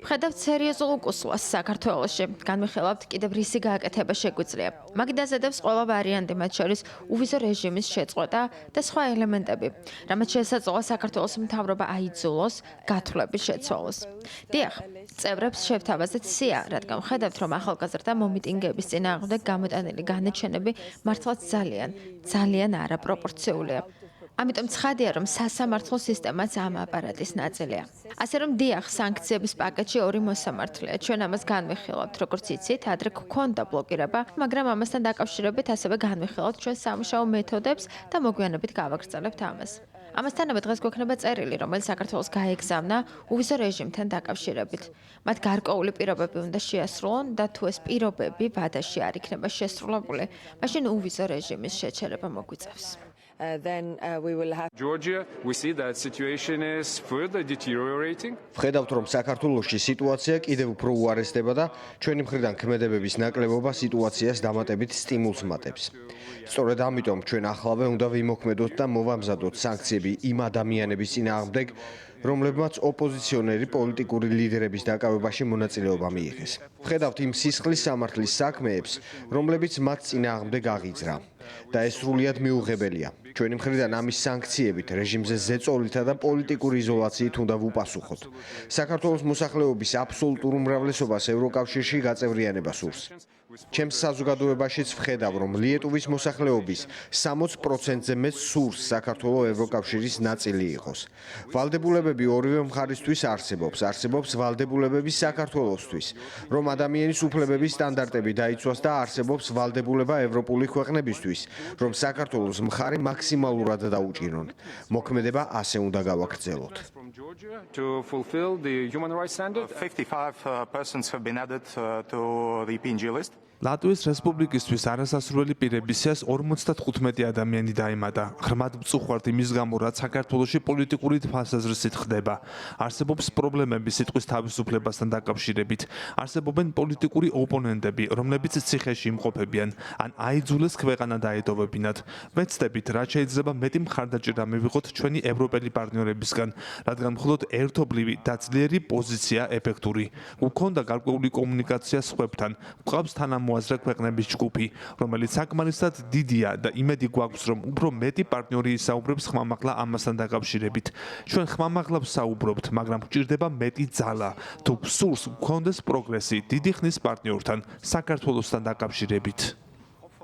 ვხედავთ სერიოზულ უკუსლას საქართველოში. განვიხილავთ კიდევ რისი გააკეთება შეგვიძლია. მაგ დაზადებს ყველა ვარიანტი, მათ შორის უვიზო რეჟიმის შეწყვეტა და სხვა ელემენტები, რამაც შესაძლოა საქართველოს მთავრობა აიძულოს გათვლების შეცვალოს. დიახ, წევრებს შევთავაზეთ სია, რადგან ვხედავთ, რომ ახალგაზრდა მომიტინგეების წინააღმდეგ გამოტანილი განაჩენები მართლაც ძალიან არაპროპორციულია. ამიტომ ცხადია, რომ სასამართლო სისტემაც ამ აპარატის ნაწილია. ასე რომ დიახ, სანქციების პაკეტში ორი მოსამართლეა. ჩვენ ამას განვიხილავთ, როგორც იცით, ადრე გქონდა ბლოკირება, მაგრამ ამასთან დაკავშირებით ასევე განვიხილავთ ჩვენ სამუშაო მეთოდებს და მოგვიანებით გავაგრძელებთ ამას. ამასთანავე დღეს გვექნება წერილი, რომელიც საქართველოს გაეგზავნა უვიზო რეჟიმთან დაკავშირებით. მათ გარკვეული პირობები უნდა შეასრულონ და თუ ეს პირობები ვადაში არ იქნება შესრულებული, მაშინ უვიზო რეჟიმის შეჩერება მოგვიწევს. Georgia, we see that situation is further deteriorating. ვხედავთ, რომ საქართველოში სიტუაცია კიდევ უფრო უარესდება და ჩვენი მხრიდან ქმედებების ნაკლებობა სიტუაციას დამატებით სტიმულს მატებს. სწორედ ამიტომ ჩვენ ახლავე უნდა ვიმოქმედოთ და მოვამზადოთ სანქციები იმ ადამიანების წინააღმდეგ, რომლებმაც ოპოზიციონერი პოლიტიკური ლიდერების დაკავებაში მონაწილეობა მიიღეს. ვხედავთ იმ სისხლის სამართლის საქმეებს, რომლებიც მათ წინააღმდეგ აღიძრა. და ეს სრულიად მიუღებელია. ჩვენი მხრიდან ამის სანქციებით, რეჟიმზე ზეწოლითა და პოლიტიკური იზოლაციით უნდა ვუპასუხოთ. საქართველოს მოსახლეობის აბსოლუტურ უმრავლესობას ევროკავშირში გაწევრიანება სურს. ჩემს საზოგადოებაშიც ვხედავ, რომ ლიეტუვის მოსახლეობის 60%-ზე მეტ სურს საქართველოს ევროკავშირის ნაწილი იყოს. ვალდებულებები ორივე მხარისთვის არსებობს ვალდებულებები საქართველოსთვის, რომ ადამიანის უფლებების სტანდარტები დაიცვას და არსებობს ვალდებულება ევროპული ქვეყნებისთვის, რომ საქართველოს მხარე მაქსიმალურად დაუჭირონ. მოქმედება ასე უნდა გავაგრძელოთ. To fulfill the human rights standard, 55 persons have been added to the PNG list. ლატვიის რესპუბლიკისთვის არასასურველი პირების სიას 55 ადამიანი დაემატა. ღრმად მწუხვართ იმის გამო, რაც საქართველოში პოლიტიკური თვალსაზრისით ხდება. არსებობს პრობლემები სიტყვის თავისუფლებასთან დაკავშირებით. არსებობენ პოლიტიკური ოპონენტები, რომლებიც ციხეში იმყოფებიან, ან აიძულეს ქვეყანა დაეტოვებინათ. ვეცდებით, რაც შეიძლება მეტი მხარდაჭერა მივიღოთ ჩვენი ევროპელი პარტნიორებისგან, რადგან მხოლოდ ერთობლივი და ძლიერი პოზიცია ეფექტური. გვქონდა გარკვეული კომუნიკაცია სხვებთან, გვყავს მოაზრე ქვეყნების ჯგუფი, რომელიც საკმარისად დიდია და იმედი გვაქვს, რომ უფრო მეტი პარტნიორი ისაუბრებს ხმამაღლა ამასთან დაკავშირებით. ჩვენ ხმამაღლა ვსაუბრობთ, მაგრამ გვჭირდება მეტი ძალა. თუ გსურს გქონდეს პროგრესი დიდი ხნის პარტნიორთან, საქართველოსთან დაკავშირებით.